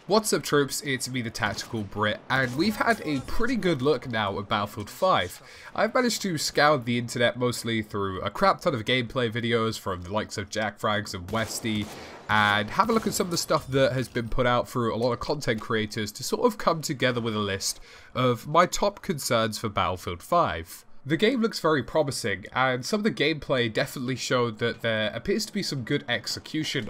What's up troops, it's me TheTacticalBrit, and we've had a pretty good look now at Battlefield 5. I've managed to scour the internet mostly through a crap ton of gameplay videos from the likes of Jack Frags and Westy, and have a look at some of the stuff that has been put out through a lot of content creators to sort of come together with a list of my top concerns for Battlefield 5. The game looks very promising, and some of the gameplay definitely showed that there appears to be some good execution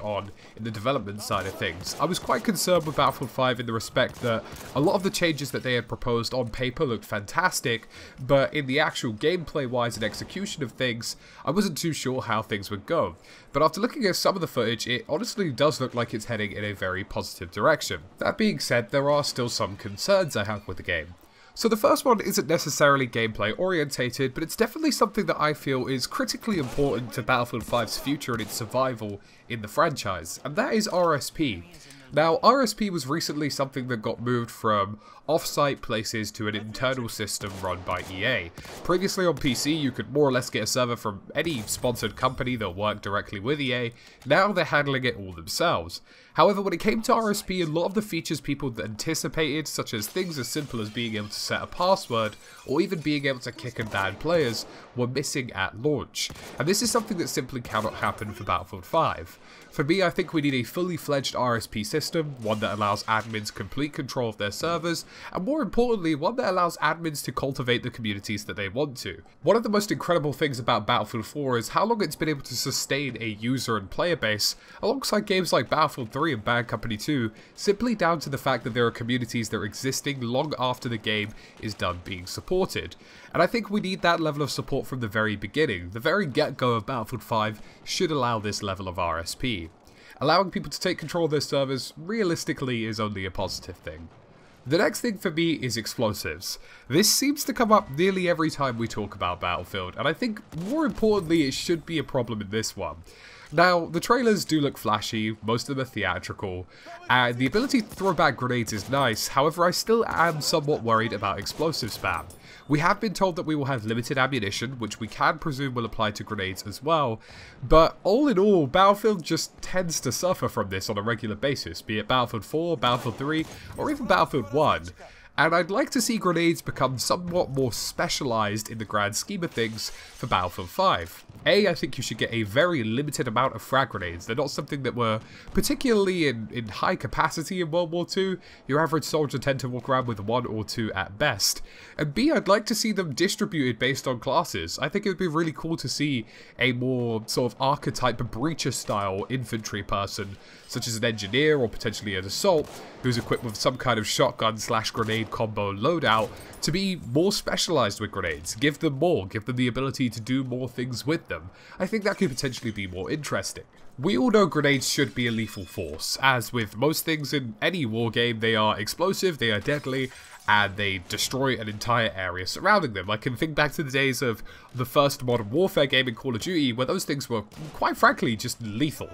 in the development side of things. I was quite concerned with Battlefield 5 in the respect that a lot of the changes that they had proposed on paper looked fantastic, but in the actual gameplay-wise and execution of things, I wasn't too sure how things would go. But after looking at some of the footage, it honestly does look like it's heading in a very positive direction. That being said, there are still some concerns I have with the game. So the first one isn't necessarily gameplay orientated, but it's definitely something that I feel is critically important to Battlefield 5's future and its survival in the franchise, and that is RSP. Now, RSP was recently something that got moved from off-site places to an internal system run by EA. Previously on PC, you could more or less get a server from any sponsored company that worked directly with EA. Now they're handling it all themselves. However, when it came to RSP, a lot of the features people anticipated, such as things as simple as being able to set a password, or even being able to kick and ban players, were missing at launch. And this is something that simply cannot happen for Battlefield 5. For me, I think we need a fully fledged RSP system, one that allows admins complete control of their servers, and more importantly, one that allows admins to cultivate the communities that they want to. One of the most incredible things about Battlefield 4 is how long it's been able to sustain a user and player base, alongside games like Battlefield 3 and Bad Company 2, simply down to the fact that there are communities that are existing long after the game is done being supported. And I think we need that level of support from the very beginning. The very get-go of Battlefield 5 should allow this level of RSP. Allowing people to take control of their servers, realistically, is only a positive thing. The next thing for me is explosives. This seems to come up nearly every time we talk about Battlefield, and I think more importantly it should be a problem in this one. Now, the trailers do look flashy, most of them are theatrical, and the ability to throw back grenades is nice, however I still am somewhat worried about explosive spam. We have been told that we will have limited ammunition, which we can presume will apply to grenades as well, but all in all, Battlefield just tends to suffer from this on a regular basis, be it Battlefield 4, Battlefield 3, or even Battlefield 1. And I'd like to see grenades become somewhat more specialised in the grand scheme of things for Battlefield 5. I think you should get a very limited amount of frag grenades. They're not something that were particularly in high capacity in World War II. Your average soldier tend to walk around with 1 or 2 at best. And B, I'd like to see them distributed based on classes. I think it would be really cool to see a more sort of archetype breacher style infantry person, such as an engineer or potentially an assault, who's equipped with some kind of shotgun/grenade combo loadout, to be more specialized with grenades. Give them more, give them the ability to do more things with them. I think that could potentially be more interesting. We all know grenades should be a lethal force. As with most things in any war game, they are explosive, they are deadly, and they destroy an entire area surrounding them. I can think back to the days of the first Modern Warfare game in Call of Duty, where those things were, quite frankly, just lethal.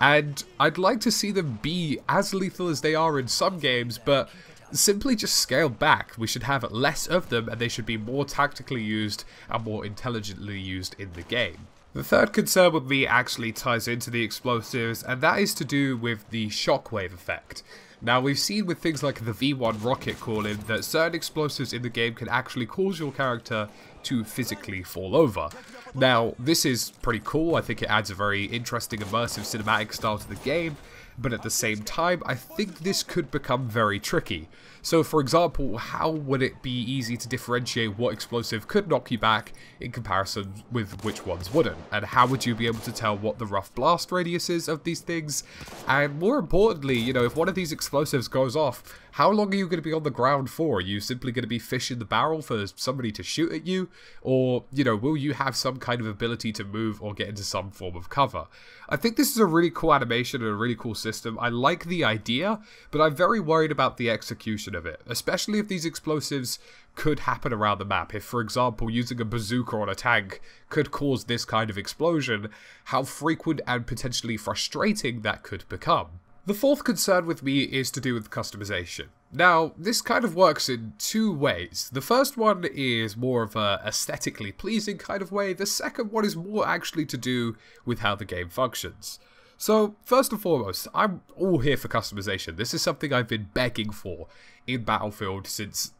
And I'd like to see them be as lethal as they are in some games, but simply just scaled back. We should have less of them, and they should be more tactically used and more intelligently used in the game. The third concern with me actually ties into the explosives, and that is to do with the shockwave effect. Now, we've seen with things like the V1 rocket calling that certain explosives in the game can actually cause your character to physically fall over. Now, this is pretty cool. I think it adds a very interesting, immersive cinematic style to the game, but at the same time, I think this could become very tricky. So, for example, how would it be easy to differentiate what explosive could knock you back in comparison with which ones wouldn't? And how would you be able to tell what the rough blast radius is of these things? And more importantly, you know, if one of these explosives goes off, how long are you going to be on the ground for? Are you simply going to be fishing the barrel for somebody to shoot at you? Or, you know, will you have some kind of ability to move or get into some form of cover? I think this is a really cool animation and a really cool system. I like the idea, but I'm very worried about the execution of it, especially if these explosives could happen around the map. If, for example, using a bazooka on a tank could cause this kind of explosion, how frequent and potentially frustrating that could become. The fourth concern with me is to do with customization. Now, this kind of works in two ways. The first one is more of a aesthetically pleasing kind of way. The second one is more actually to do with how the game functions. So, first and foremost, I'm all here for customization. This is something I've been begging for in Battlefield since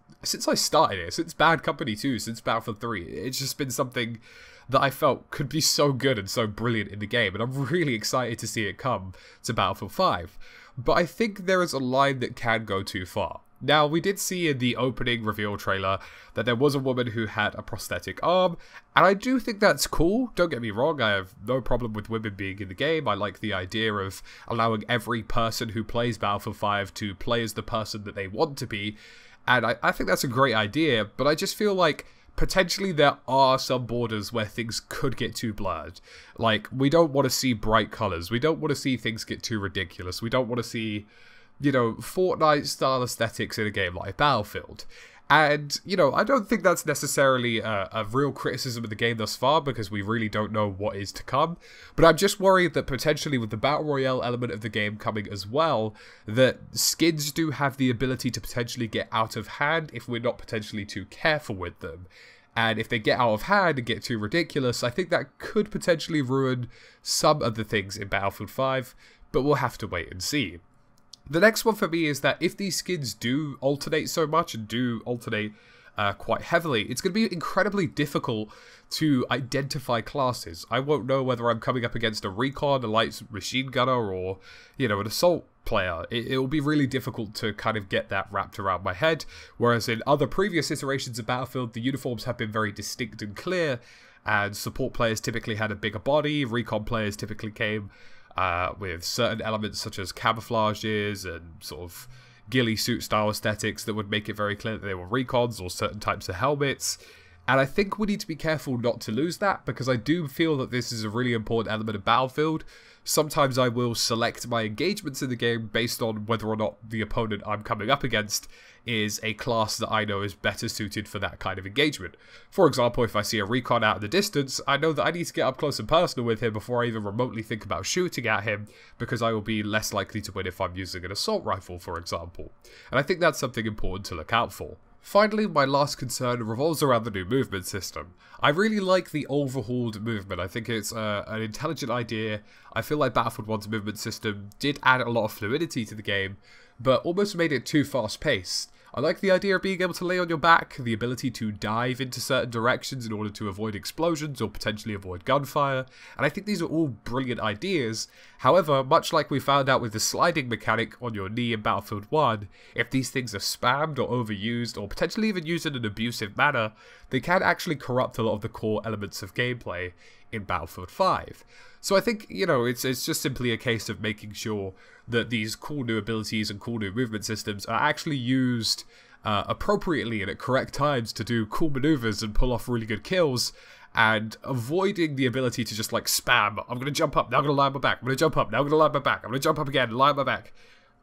I started it, since Bad Company 2, since Battlefield 3. It's just been something that I felt could be so good and so brilliant in the game, and I'm really excited to see it come to Battlefield 5. But I think there is a line that can go too far. Now, we did see in the opening reveal trailer that there was a woman who had a prosthetic arm, and I do think that's cool. Don't get me wrong, I have no problem with women being in the game. I like the idea of allowing every person who plays Battlefield 5 to play as the person that they want to be, and I think that's a great idea, but I just feel like potentially there are some borders where things could get too blurred. Like, we don't want to see bright colors, we don't want to see things get too ridiculous, we don't want to see, you know, Fortnite-style aesthetics in a game like Battlefield. And, you know, I don't think that's necessarily a real criticism of the game thus far, because we really don't know what is to come. But I'm just worried that potentially with the Battle Royale element of the game coming as well, that skins do have the ability to potentially get out of hand if we're not potentially too careful with them. And if they get out of hand and get too ridiculous, I think that could potentially ruin some of the things in Battlefield 5, but we'll have to wait and see. The next one for me is that if these skins do alternate so much and do alternate quite heavily, it's going to be incredibly difficult to identify classes. I won't know whether I'm coming up against a recon, a light machine gunner, or, you know, an assault player. It will be really difficult to kind of get that wrapped around my head, whereas in other previous iterations of Battlefield, the uniforms have been very distinct and clear, and support players typically had a bigger body, recon players typically came with certain elements such as camouflages and sort of ghillie suit style aesthetics that would make it very clear that they were recons or certain types of helmets. And I think we need to be careful not to lose that, because I do feel that this is a really important element of Battlefield. Sometimes I will select my engagements in the game based on whether or not the opponent I'm coming up against is a class that I know is better suited for that kind of engagement. For example, if I see a recon out in the distance, I know that I need to get up close and personal with him before I even remotely think about shooting at him, because I will be less likely to win if I'm using an assault rifle, for example. And I think that's something important to look out for. Finally, my last concern revolves around the new movement system. I really like the overhauled movement. I think it's an intelligent idea. I feel like Battlefield 1's movement system did add a lot of fluidity to the game, but almost made it too fast-paced. I like the idea of being able to lay on your back, the ability to dive into certain directions in order to avoid explosions or potentially avoid gunfire, and I think these are all brilliant ideas. However, much like we found out with the sliding mechanic on your knee in Battlefield 1, if these things are spammed or overused or potentially even used in an abusive manner, they can actually corrupt a lot of the core elements of gameplay in Battlefield 5. So I think, you know, it's just simply a case of making sure that these cool new abilities and cool new movement systems are actually used appropriately and at correct times to do cool maneuvers and pull off really good kills, and avoiding the ability to just like spam, I'm going to jump up, now I'm going to lie on my back, I'm going to jump up, now I'm going to lie on my back, I'm going to jump up again, lie on my back.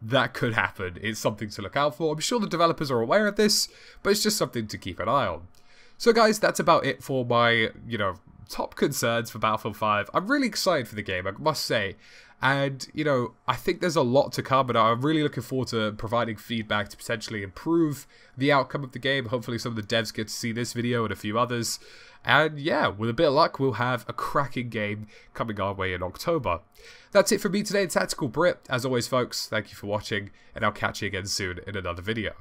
That could happen. It's something to look out for. I'm sure the developers are aware of this, but it's just something to keep an eye on. So guys, that's about it for my, you know, top concerns for Battlefield 5. I'm really excited for the game, I must say. And, you know, I think there's a lot to come, and I'm really looking forward to providing feedback to potentially improve the outcome of the game. Hopefully some of the devs get to see this video and a few others. And yeah, with a bit of luck, we'll have a cracking game coming our way in October. That's it for me today, TheTacticalBrit. As always, folks, thank you for watching, and I'll catch you again soon in another video.